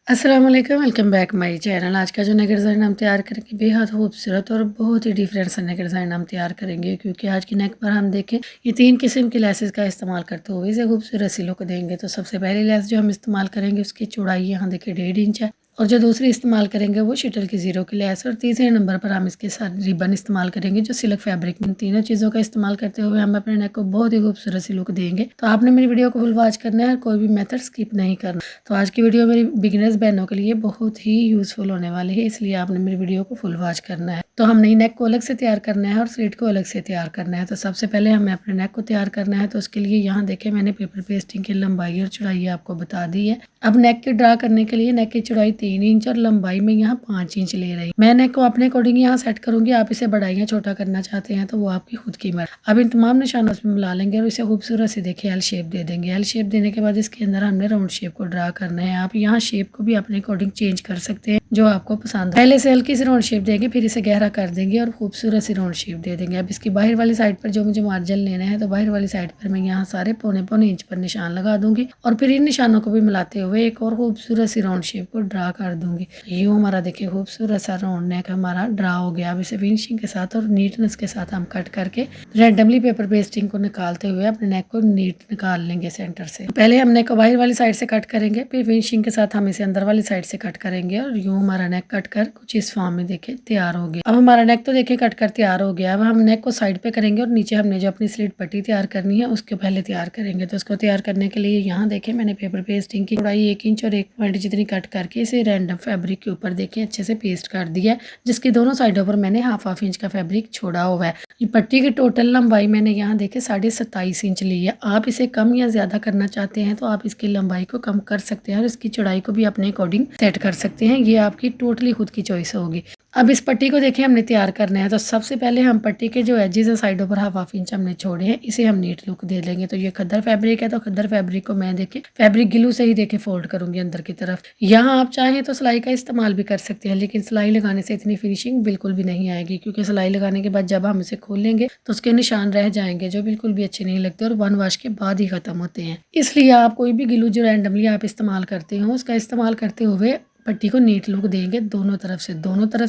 अस्सलाम वालेकुम, welcome back my channel. आज का जो नेक डिज़ाइन हम तैयार करेंगे बेहद खूबसूरत और बहुत ही डिफरेंट सा नेक डिज़ाइन हम तैयार करेंगे, क्योंकि आज की नेक पर हम देखें ये 3 किस्म की लेसेस का इस्तेमाल करते हुए इसे खूबसूरत सी लुक देंगे। तो सबसे पहली लेस जो हम इस्तेमाल करेंगे उसकी चौड़ाई यहाँ देखिए 1.5 इंच है, और जो दूसरी इस्तेमाल करेंगे वो शटल की ज़ीरो की लेस, और तीसरे नंबर पर हम इसके साथ रिबन इस्तेमाल करेंगे जो सिल्क फैब्रिक। इन तीनों चीज़ों का इस्तेमाल करते हुए हम अपने नेक को बहुत ही खूबसूरत सी लुक देंगे। तो आपने मेरी वीडियो को फुल वॉच करना है और कोई भी मेथड स्किप नहीं करना। तो आज की वीडियो मेरी बिगिनर्स बहनों के लिए बहुत ही यूज़फुल होने वाली है, इसलिए आपने मेरी वीडियो को फुल वॉच करना है। तो हमने नेक को अलग से तैयार करना है और स्लीट को अलग से तैयार करना है। तो सबसे पहले हमें अपने नेक को तैयार करना है। तो उसके लिए यहाँ देखें मैंने पेपर पेस्टिंग की लंबाई और चौड़ाई आपको बता दी है। अब नेक की ड्रा करने के लिए नेक की चौड़ाई 3 इंच और लंबाई में यहाँ 5 इंच ले रही। मैं नेक को अपने अकॉर्डिंग यहाँ सेट करूंगी। आप इसे बड़ा या छोटा करना चाहते हैं तो वो आपकी खुद की मर्जी। अब इन तमाम निशानों से मिला लेंगे और इसे खूबसूरत से देखिए एल शेप दे देंगे। एल शेप देने के बाद इसके अंदर हमने राउंड शेप को ड्रा करना है। आप यहाँ शेप को भी अपने अकॉर्डिंग चेंज कर सकते हैं जो आपको पसंद है। पहले से हल्की सी राउंड शेप देंगे, फिर इसे गहरा कर देंगे और खूबसूरत सी राउंड शेप दे देंगे। अब इसकी बाहर वाली साइड पर जो मुझे मार्जिन लेना है, तो बाहर वाली साइड पर मैं यहाँ सारे पौने पौने इंच पर निशान लगा दूंगी और फिर इन निशानों को भी मिलाते हुए एक और खूबसूरत सी राउंड शेप को ड्रा कर दूंगी। यूँ हमारा देखिए खूबसूरत सा राउंड नेक हमारा ड्रा हो गया। अब इसे फिनिशिंग के साथ और नीटनेस के साथ हम कट करके रैंडमली पेपर पेस्टिंग को निकालते हुए अपने नेक को नीट निकाल लेंगे सेंटर से। पहले हम नेक को बाहर वाली साइड से कट करेंगे, फिर फिनिशिंग के साथ हम इसे अंदर वाली साइड से कट करेंगे और यूँ हमारा नेक कट कर कुछ इस फॉर्म में देखिए तैयार हो गया। अब हमारा नेक तो देखिए कट कर तैयार हो गया। अब हम नेक को साइड पे करेंगे और नीचे हमने जो अपनी स्लिट पट्टी तैयार करनी है उसके पहले तैयार करेंगे। तो उसको तैयार करने के लिए यहाँ देखिए मैंने पेपर पेस्टिंग की चौड़ाई 1 इंच और 1 पॉइंट जितनी कट करके इसे रैंडम फैब्रिक के ऊपर देखिए अच्छे से पेस्ट कर दिया है, जिसकी दोनों साइडों पर मैंने हाफ इंच का फैब्रिक छोड़ा हुआ है। ये पट्टी की टोटल लंबाई मैंने यहाँ देखे 27.5 इंच ली है। आप इसे कम या ज्यादा करना चाहते हैं तो आप इसकी लंबाई को कम कर सकते हैं और इसकी चौड़ाई को भी अपने अकॉर्डिंग सेट कर सकते हैं। ये आपकी टोटली खुद की चॉइस होगी। अब इस पट्टी को देखिए हमने तैयार करना है। तो सबसे पहले हम पट्टी के जो एजेस है साइडों पर हाफ इंच हमने छोड़े हैं, इसे हम नीट लुक दे लेंगे। तो ये खद्दर फैब्रिक है, तो खद्दर फैब्रिक को मैं देखे फैब्रिक ग्लू से ही देखे फोल्ड करूंगी अंदर की तरफ। यहाँ आप चाहें तो सिलाई का इस्तेमाल भी कर सकते हैं, लेकिन सिलाई लगाने से इतनी फिनिशिंग बिल्कुल भी नहीं आएगी, क्योंकि सिलाई लगाने के बाद जब हम इसे खोलेंगे तो उसके निशान रह जाएंगे जो बिल्कुल भी अच्छे नहीं लगते और वन वॉश के बाद ही खत्म होते हैं। इसलिए आप कोई भी ग्लू जो रैंडमली आप इस्तेमाल करते हो उसका इस्तेमाल करते हुए पट्टी को नीट लुक देंगे दोनों तरफ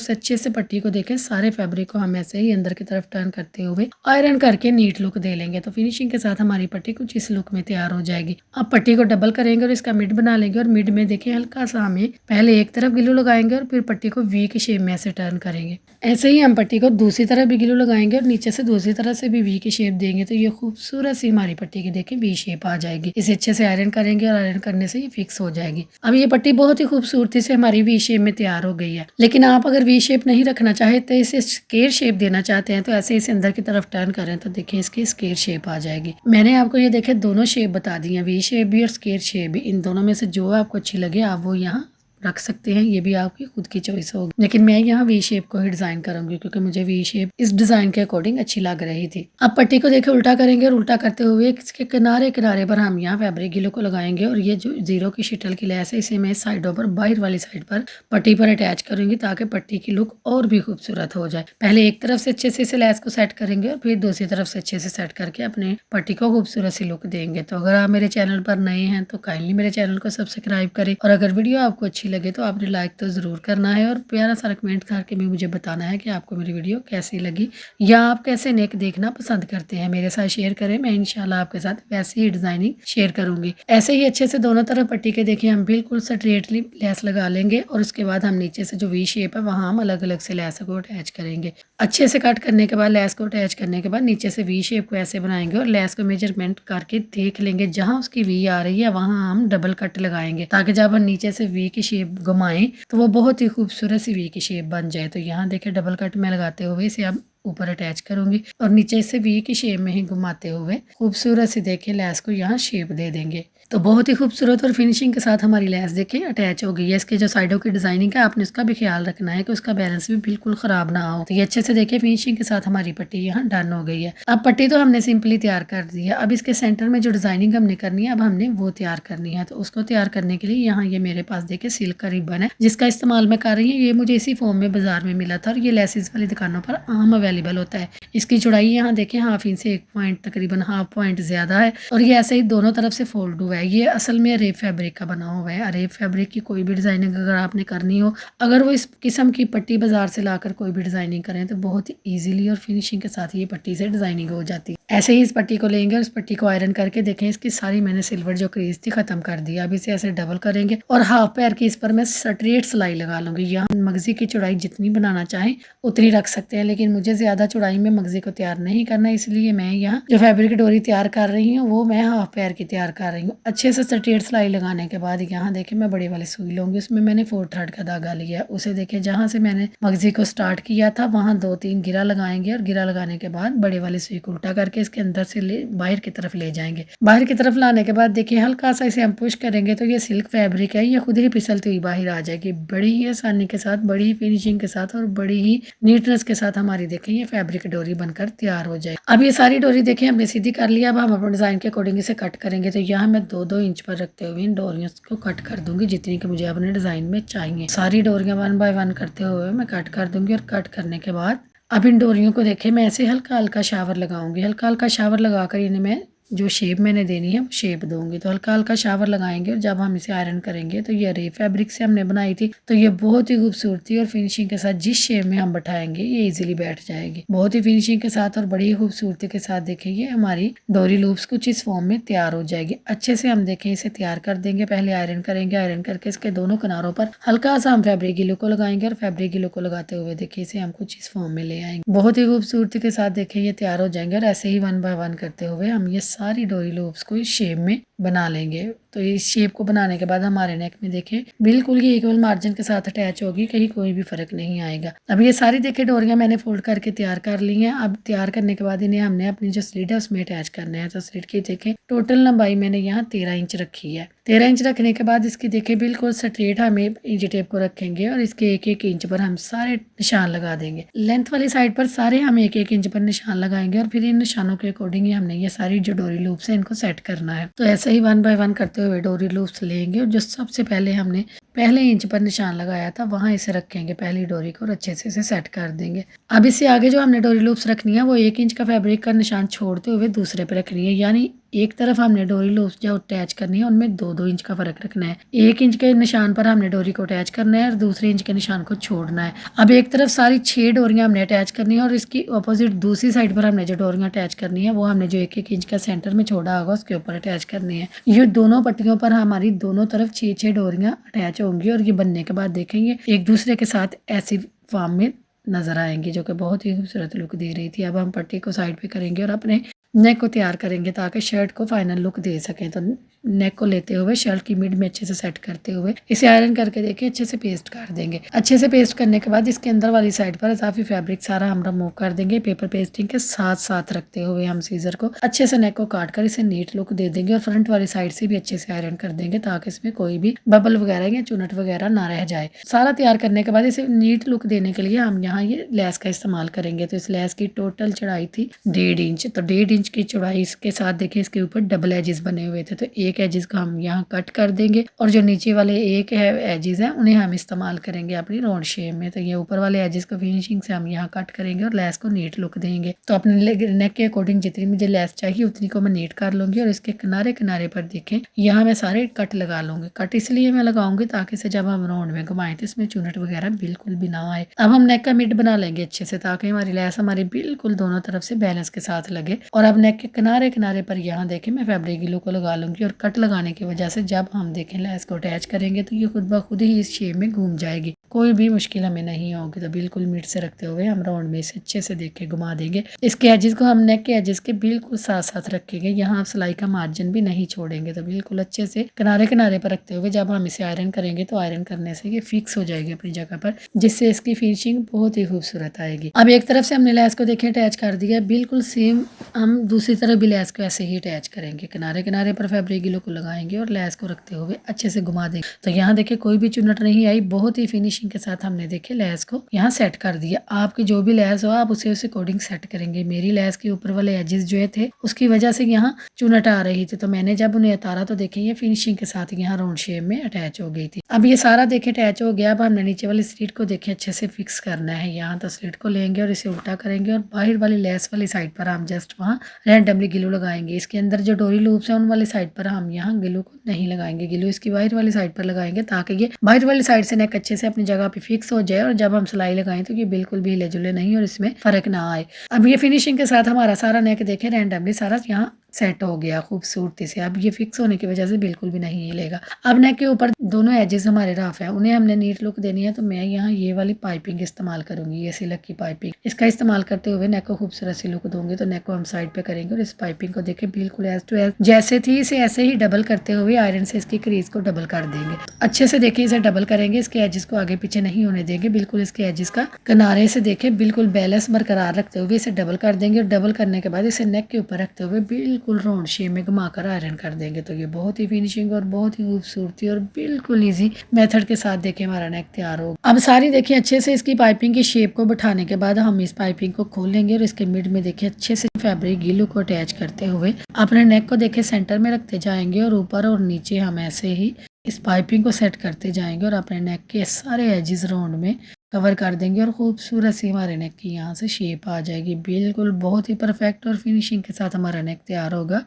से अच्छे से पट्टी को देखें। सारे फैब्रिक को हम ऐसे ही अंदर की तरफ टर्न करते हुए आयरन करके नीट लुक दे लेंगे। तो फिनिशिंग के साथ हमारी पट्टी कुछ इस लुक में तैयार हो जाएगी। अब पट्टी को डबल करेंगे और इसका मिड बना लेंगे और मिड में देखिए हल्का सा हमें पहले एक तरफ ग्लू लगाएंगे और फिर पट्टी को वी की शेप में ऐसे टर्न करेंगे। ऐसे ही हम पट्टी को दूसरी तरफ भी ग्लू लगाएंगे और नीचे से दूसरी तरफ से भी वी की शेप देंगे। तो ये खूबसूरत सी हमारी पट्टी की देखिए वी शेप आ जाएगी। इसे अच्छे से आयरन करेंगे और आयरन करने से ये फिक्स हो जाएगी। अब ये पट्टी बहुत ही खूबसूरती से हमारी वी शेप में तैयार हो गई है। लेकिन आप अगर वी शेप नहीं रखना चाहे तो इसे स्क्वायर शेप देना चाहते हैं तो ऐसे इसे अंदर की तरफ टर्न करें तो देखिए इसकी स्क्वायर शेप आ जाएगी। मैंने आपको ये देखे दोनों शेप बता दी है, वी शेप भी और स्क्वायर शेप भी। इन दोनों में से जो आपको अच्छी लगे आप वो यहाँ रख सकते हैं, ये भी आपकी खुद की चॉइस होगी। लेकिन मैं यहाँ वी शेप को ही डिजाइन करूंगी क्योंकि मुझे वी शेप इस डिजाइन के अकॉर्डिंग अच्छी लग रही थी। अब पट्टी को देखिए उल्टा करेंगे और उल्टा करते हुए इसके किनारे किनारे पर हम यहाँ फैब्रिक ग्लू को लगाएंगे और ये जो जीरो की शटल की लेस है इसे मैं साइडों पर बाहर वाली साइड पर पट्टी पर अटैच करूंगी ताकि पट्टी की लुक और भी खूबसूरत हो जाए। पहले एक तरफ से अच्छे से इसे लेस को सेट करेंगे और फिर दूसरी तरफ से अच्छे से सेट करके अपने पट्टी को खूबसूरत सी लुक देंगे। तो अगर आप मेरे चैनल पर नए हैं तो काइंडली मेरे चैनल को सब्सक्राइब करें और अगर वीडियो आपको अच्छी लगे तो आपने लाइक तो ज़रूर करना है और प्यारा सा कमेंट करके भी मुझे बताना है कि आपको मेरी वीडियो कैसी लगी या आप कैसे नेक देखना पसंद करते हैं। मेरे साथ शेयर करें, मैं इंशाल्लाह आपके साथ वैसी ही डिजाइनिंग शेयर करूंगी। ऐसे ही अच्छे से दोनों तरफ पट्टी के देखिए हम बिल्कुल स्ट्रेटली लेस लगा लेंगे और उसके बाद हम नीचे से जो वी शेप है वहाँ हम अलग अलग से लेस को अटैच करेंगे। अच्छे से कट करने के बाद लेस को अटैच करने के बाद नीचे से वी शेप को ऐसे बनाएंगे और लेस को मेजरमेंट करके देख लेंगे जहाँ उसकी वी आ रही है वहाँ हम डबल कट लगाएंगे ताकि जब हम नीचे से वी की शेप घुमाएं तो वो बहुत ही खूबसूरत सी वी की शेप बन जाए। तो यहाँ देखिए डबल कट में लगाते हुए इसे अब ऊपर अटैच करूंगी और नीचे से वी की शेप में ही घुमाते हुए खूबसूरत सी देखिए लेस को यहाँ शेप दे देंगे। तो बहुत ही खूबसूरत और फिनिशिंग के साथ हमारी लेस देखिए अटैच हो गई है। इसके जो साइडों की डिजाइनिंग है आपने उसका भी ख्याल रखना है कि उसका बैलेंस भी बिल्कुल खराब ना हो। तो ये अच्छे से देखिए फिनिशिंग के साथ हमारी पट्टी यहाँ डन हो गई है। अब पट्टी तो हमने सिंपली तैयार कर दी है। अब इसके सेंटर में जो डिजाइनिंग हमने करनी है अब हमने वो तैयार करनी है। तो उसको तैयार करने के लिए यहाँ ये मेरे पास देखिए सिल्क का रिबन है जिसका इस्तेमाल मैं कर रही हूँ। ये मुझे इसी फॉर्म में बाजार में मिला था और ये लेसिस वाली दुकानों पर आम अवेलेबल होता है। इसकी चौड़ाई यहाँ देखें हाफ इंच से 1 पॉइंट तकरीबन हाफ पॉइंट ज्यादा है और ये ऐसे ही दोनों तरफ से फोल्ड हुआ है। है ये असल में अरेब फैब्रिक का बना हुआ है। अरेब फैब्रिक की कोई भी डिज़ाइनिंग अगर आपने करनी हो, अगर वो इस किस्म की पट्टी बाजार से लाकर कोई भी डिज़ाइनिंग करें तो बहुत ही ईजिली और फिनिशिंग के साथ ये पट्टी से डिज़ाइनिंग हो जाती है। ऐसे ही इस पट्टी को लेंगे और इस पट्टी को आयरन करके देखें इसकी सारी मैंने सिल्वर जो क्रीज थी ख़त्म कर दी। अब इसे ऐसे डबल करेंगे और हाफ पैर की इस पर मैं स्ट्रेट सिलाई लगा लूँगी। यहाँ मगज़ी की चौड़ाई जितनी बनाना चाहें उतनी रख सकते हैं, लेकिन मुझे ज़्यादा चौड़ाई में मगज़ी को तैयार नहीं करना, इसलिए मैं यहाँ जो फैब्रिक डोरी तैयार कर रही हूँ वो मैं हाफ पैर की तैयार कर रही हूँ। अच्छे से स्ट्रेट सिलाई लगाने के बाद यहाँ देखें मैं बड़ी वाली सुई लूँगी, उसमें मैंने 4 थर्ड का धागा लिया। उसे देखें जहाँ से मैंने मगज़ी को स्टार्ट किया था वहाँ 2-3 गिरा लगाएंगे और गिरा लगाने के बाद बड़े वाली सुई को उल्टा करके इसके अंदर से बाहर की तरफ ले जाएंगे। बाहर की तरफ लाने के बाद देखिए हल्का सा इसे हम पुश करेंगे तो ये सिल्क फैब्रिक है, ये खुद ही फिसलती हुई बाहर आ जाएगी। बड़ी ही आसानी के साथ, बड़ी ही फिनिशिंग के साथ और बड़ी ही नीटनेस के साथ हमारी देखें ये फैब्रिक डोरी बनकर तैयार हो जाए। अब ये सारी डोरी देखें हमने सीधी कर लिया। अब हम अपने डिज़ाइन के अकॉर्डिंग इसे कट करेंगे। तो यहाँ मैं 2-2 इंच पर रखते हुए इन डोरियों को कट कर दूंगी जितनी कि मुझे अपने डिज़ाइन में चाहिए। सारी डोरियाँ 1 बाय 1 करते हुए मैं कट कर दूंगी और कट करने के बाद अब इन डोरियों को देखें मैं ऐसे हल्का हल्का शावर लगाऊंगी। हल्का हल्का शावर लगाकर इन्हें मैं जो शेप मैंने देनी है वो शेप दूंगी। तो हल्का हल्का शावर लगाएंगे और जब हम इसे आयरन करेंगे तो ये अरेब फैब्रिक से हमने बनाई थी तो ये बहुत ही खूबसूरती और फिनिशिंग के साथ जिस शेप में हम बैठाएंगे ये इजीली बैठ जाएगी। बहुत ही फिनिशिंग के साथ और बड़ी ही खूबसूरती के साथ देखेंगे हमारी डोरी लूप्स कुछ इस फॉर्म में तैयार हो जाएगी। अच्छे से हम देखें इसे तैयार कर देंगे। पहले आयरन करेंगे, आयरन करके इसके दोनों किनारों पर हल्का सा हम फैब्रिक गीलो को लगाएंगे और फैब्रिक गीलो को लगाते हुए देखिए इसे हम कुछ इस फॉर्म में ले आएंगे। बहुत ही खूबसूरती के साथ देखें ये तैयार हो जाएंगे और ऐसे ही 1 बाय 1 करते हुए हम ये सारी डोरी लूप्स को इस शेप में बना लेंगे। तो इस शेप को बनाने के बाद हमारे नेक में देखें बिल्कुल ये इक्वल मार्जिन के साथ अटैच होगी, कहीं कोई भी फर्क नहीं आएगा। अब ये सारी देखें डोरियां मैंने फोल्ड करके तैयार कर ली हैं। अब तैयार करने के बाद इन्हें हमने अपनी जो स्लिट है उसमें अटैच करना है। तो स्लिट की देखें टोटल लंबाई मैंने यहाँ 13 इंच रखी है। 13 इंच रखने के बाद इसकी देखें बिल्कुल स्ट्रेट हम इंच टेप को रखेंगे और इसके 1-1 इंच पर हम सारे निशान लगा देंगे। लेंथ वाली साइड पर सारे हम 1-1 इंच पर निशान लगाएंगे और फिर इन निशानों के अकॉर्डिंग ही हमने ये सारी जो डोरी लूप्स है इनको सेट करना है। तो ऐसे ही 1 बाय 1 करते हुए डोरी लूप्स लेंगे और जो सबसे पहले हमने पहले इंच पर निशान लगाया था वहां इसे रखेंगे पहली डोरी को और अच्छे से इसे सेट कर देंगे। अब इससे आगे जो हमने डोरी लूप्स रखनी है वो 1 इंच का फैब्रिक का निशान छोड़ते हुए दूसरे पे रखनी है, यानी एक तरफ हमने डोरी लूप्स जो अटैच करनी है उनमें 2-2 इंच का फर्क रखना है। 1 इंच के निशान पर हमने डोरी को अटैच करना है और दूसरे इंच के निशान को छोड़ना है। अब एक तरफ सारी 6 डोरियां हमने अटैच करनी है और इसकी अपोजिट दूसरी साइड पर हमने जो डोरियां अटैच करनी है वो हमने जो 1-1 इंच का सेंटर में छोड़ा होगा उसके ऊपर अटैच करनी है। ये दोनों पट्टियों पर हमारी दोनों तरफ 6-6 डोरियां अटैच होंगी और ये बनने के बाद देखेंगे एक दूसरे के साथ ऐसी फॉर्म में नजर आएंगी जो कि बहुत ही खूबसूरत लुक दे रही थी। अब हम पट्टी को साइड पे करेंगे और अपने नेक को तैयार करेंगे ताकि शर्ट को फाइनल लुक दे सकें। तो नेक को लेते हुए शर्ट की मिड में अच्छे से सेट करते हुए इसे आयरन करके देखिए अच्छे से पेस्ट कर देंगे। अच्छे से पेस्ट करने के बाद इसके अंदर वाली साइड पर इजाफी फैब्रिक सारा हम रिमूव कर देंगे। पेपर पेस्टिंग के साथ साथ रखते हुए हम सीजर को अच्छे से नेक को काट कर इसे नीट लुक दे देंगे और फ्रंट वाली साइड से भी अच्छे से आयरन कर देंगे ताकि इसमें कोई भी बबल वगैरह या चुनट वगैरह ना रह जाए। सारा तैयार करने के बाद इसे नीट लुक देने के लिए हम यहाँ ये लेस का इस्तेमाल करेंगे। तो इस लेस की टोटल चौड़ाई थी 1.5 इंच। तो 1.5 इंच की चौड़ाई के साथ देखिए इसके ऊपर डबल एजेस बने हुए थे तो एक एजेस को हम यहाँ कट कर देंगे और जो नीचे वाले एक है एजेस हैं उन्हें हम इस्तेमाल करेंगे अपनी राउंड शेप में। तो ये ऊपर वाले एजेस को फिनिशिंग से हम यहाँ कट करेंगे और लेस को नीट लुक देंगे। तो अपने नेक के अकॉर्डिंग जितनी मुझे लेस चाहिए उतनी को मैं नीट कर लूंगी और इसके किनारे किनारे पर देखें यहाँ मैं सारे कट लगा लूंगी। कट इसलिए मैं लगाऊंगी ताकि से जब हम राउंड में घुमाएं तो इसमें चुनट वगैरह बिल्कुल भी ना आए। अब हम नेक का मिड बना लेंगे अच्छे से ताकि हमारी लेस हमारी बिल्कुल दोनों तरफ से बैलेंस के साथ लगे। और अब नेक के किनारे किनारे पर यहाँ देखें मैं फैब्रिक गीलो को लगा लूंगी और कट लगाने की वजह से जब हम देखें लेस को अटैच करेंगे तो ये खुद ब खुद ही इस शेप में घूम जाएगी, कोई भी मुश्किल हमें नहीं होगी। तो बिल्कुल मिड से रखते हुए हम राउंड में इसे अच्छे से देख के घुमा देंगे। इसके एजेस को हम नेक के एजेस के बिल्कुल साथ साथ रखेंगे, यहाँ सिलाई का मार्जिन भी नहीं छोड़ेंगे। तो बिल्कुल अच्छे से किनारे किनारे पर रखते हुए जब हम इसे आयरन करेंगे तो आयरन करने से ये फिक्स हो जाएगी अपनी जगह पर, जिससे इसकी फिनिशिंग बहुत ही खूबसूरत आएगी। अब एक तरफ से हमने लेस को देखें अटैच कर दिया, बिल्कुल सेम हम दूसरी तरफ भी लेस को ऐसे ही अटैच करेंगे। किनारे किनारे पर फैब्रिक गीलो को लगाएंगे और लेस को रखते हुए अच्छे से घुमा देंगे। तो यहाँ देखिए कोई भी चुनट नहीं आई, बहुत ही फिनिशिंग फिनिशिंग के साथ हमने देखे लैस को यहाँ सेट कर दिया। आपकी जो भी लैस हो आप उसे अकॉर्डिंग सेट करेंगे। मेरी लैस के ऊपर वाले एजेस जो थे उसकी वजह से यहाँ चुनट आ रही थी, तो मैंने जब उन्हें उतारा तो देखे ये फिनिशिंग के साथ यहाँ राउंड शेप में अटैच हो गई थी। अब ये सारा देखे अटैच हो गया। अब हमने नीचे वाली स्लिट को देखे अच्छे से फिक्स करना है। यहाँ तो स्लिट को लेंगे और इसे उल्टा करेंगे और बाहर वाली लेस वाली साइड पर हम जस्ट वहाँ रैंडमली ग्लू लगाएंगे। इसके अंदर जो डोरी लूप्स है उन वाली साइड पर हम यहाँ ग्लू को नहीं लगाएंगे, ग्लू इसकी बाहर वाली साइड पर लगाएंगे ताकि ये बाहर वाली साइड से नेक अच्छे से अपनी जगह पे फिक्स हो जाए और जब हम सिलाई लगाएं तो ये बिल्कुल भी हिले जुले नहीं और इसमें फर्क ना आए। अब ये फिनिशिंग के साथ हमारा सारा नेक देखे रैंडमली सारा यहाँ सेट हो गया खूबसूरती से। अब ये फिक्स होने की वजह से बिल्कुल भी नहीं हिलेगा। अब नेक के ऊपर दोनों एजेस हमारे रफ है, उन्हें हमने नीट लुक देनी है, तो मैं यहाँ ये वाली पाइपिंग इस्तेमाल करूंगी, ये सिल्क की पाइपिंग। इसका इस्तेमाल करते हुए नेक को खूबसूरत सी लुक दूंगी। तो नेक को हम साइड पे करेंगे और इस पाइपिंग को देखे बिल्कुल एज टू एज जैसे थी इसे ऐसे ही डबल करते हुए आयरन से इसकी क्रीज को डबल कर देंगे। अच्छे से देखिए इसे डबल करेंगे, इसके एजेस को आगे पीछे नहीं होने देंगे, बिल्कुल इसके एजेस का किनारे से देखे बिल्कुल बैलेंस बरकरार रखते हुए इसे डबल कर देंगे और डबल करने के बाद इसे नेक के ऊपर रखते हुए बिल्कुल राउंड शेप में घुमाकर आयरन कर देंगे। तो ये बहुत ही फिनिशिंग और बहुत ही खूबसूरती और बिल्कुल इजी मेथड के साथ देखिए हमारा नेक तैयार होगा। अब सारी देखिए अच्छे से इसकी पाइपिंग की शेप को बिठाने के बाद हम इस पाइपिंग को खोल लेंगे और इसके मिड में देखिए अच्छे से फैब्रिक ग्लू को अटैच करते हुए अपने नेक को देखिए सेंटर में रखते जाएंगे और ऊपर और नीचे हम ऐसे ही इस पाइपिंग को सेट करते जाएंगे और अपने नेक के सारे एजेस राउंड में कवर कर देंगे और खूबसूरत सी हमारे नेक की यहाँ से शेप आ जाएगी। बिल्कुल बहुत ही परफेक्ट और फिनिशिंग के साथ हमारा नेक तैयार होगा।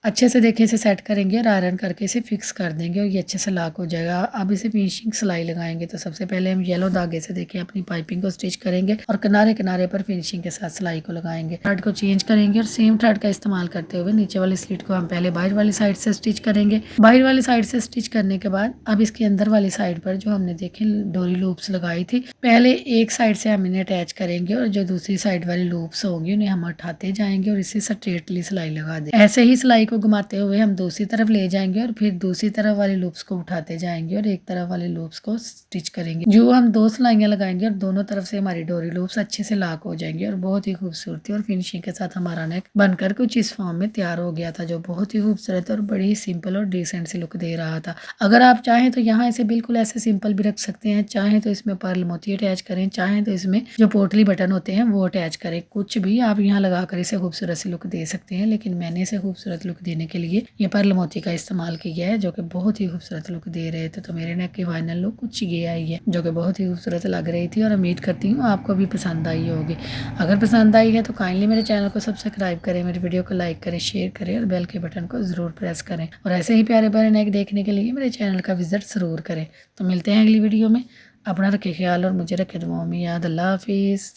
अच्छे से देखिए इसे सेट करेंगे और आयरन करके इसे फिक्स कर देंगे और ये अच्छे से लॉक हो जाएगा। अब इसे फिनिशिंग सिलाई लगाएंगे। तो सबसे पहले हम येलो धागे से देखिए अपनी पाइपिंग को स्टिच करेंगे और किनारे किनारे पर फिनिशिंग के साथ सिलाई को लगाएंगे। थ्रेड को चेंज करेंगे और सेम थ्रेड का इस्तेमाल करते हुए नीचे वाली स्लिट को हम पहले बाहर वाली साइड से स्टिच करेंगे। बाहर वाली साइड से स्टिच करने के बाद अब इसके अंदर वाली साइड पर जो हमने देखे डोरी लूप्स लगाई थी, पहले एक साइड से हम इन्हें अटैच करेंगे और जो दूसरी साइड वाली लूप्स होंगी उन्हें हम उठाते जाएंगे और इसे स्ट्रेटली सिलाई लगा देंगे। ऐसे ही सिलाई को घुमाते हुए हम दूसरी तरफ ले जाएंगे और फिर दूसरी तरफ वाले लूप्स को उठाते जाएंगे और एक तरफ वाले लूप्स को स्टिच करेंगे। जो हम 2 सिलाइयां लगाएंगे और दोनों तरफ से हमारी डोरी लूप्स अच्छे से लॉक हो जाएंगे और बहुत ही खूबसूरती और फिनिशिंग के साथ हमारा नेक बनकर कुछ इस फॉर्म में तैयार हो गया था, जो बहुत ही खूबसूरत और बड़ी ही सिंपल और डिसेंट सी लुक दे रहा था। अगर आप चाहें तो यहाँ इसे बिल्कुल ऐसे सिंपल भी रख सकते हैं, चाहे तो इसमें पर्ल मोती अटैच करें, चाहे तो इसमें जो पोटली बटन होते हैं वो अटैच करें, कुछ भी आप यहाँ लगाकर इसे खूबसूरत सी लुक दे सकते हैं। लेकिन मैंने इसे खूबसूरत लुक देने के लिए ये पर्ल मोती का इस्तेमाल किया है, जो कि बहुत ही खूबसूरत लुक दे रहे थे। तो मेरे नेक की फाइनल लुक कुछ ये आई है, जो कि बहुत ही खूबसूरत लग रही थी और उम्मीद करती हूँ आपको भी पसंद आई होगी। अगर पसंद आई है तो काइंडली मेरे चैनल को सब्सक्राइब करें, मेरी वीडियो को लाइक करें, शेयर करें और बेल के बटन को ज़रूर प्रेस करें। और ऐसे ही प्यारे प्यारे नेक देखने के लिए मेरे चैनल का विजिट ज़रूर करें। तो मिलते हैं अगली वीडियो में। अपना रखे ख्याल और मुझे रखे दुआओं में याद। अल्लाह हाफिज़।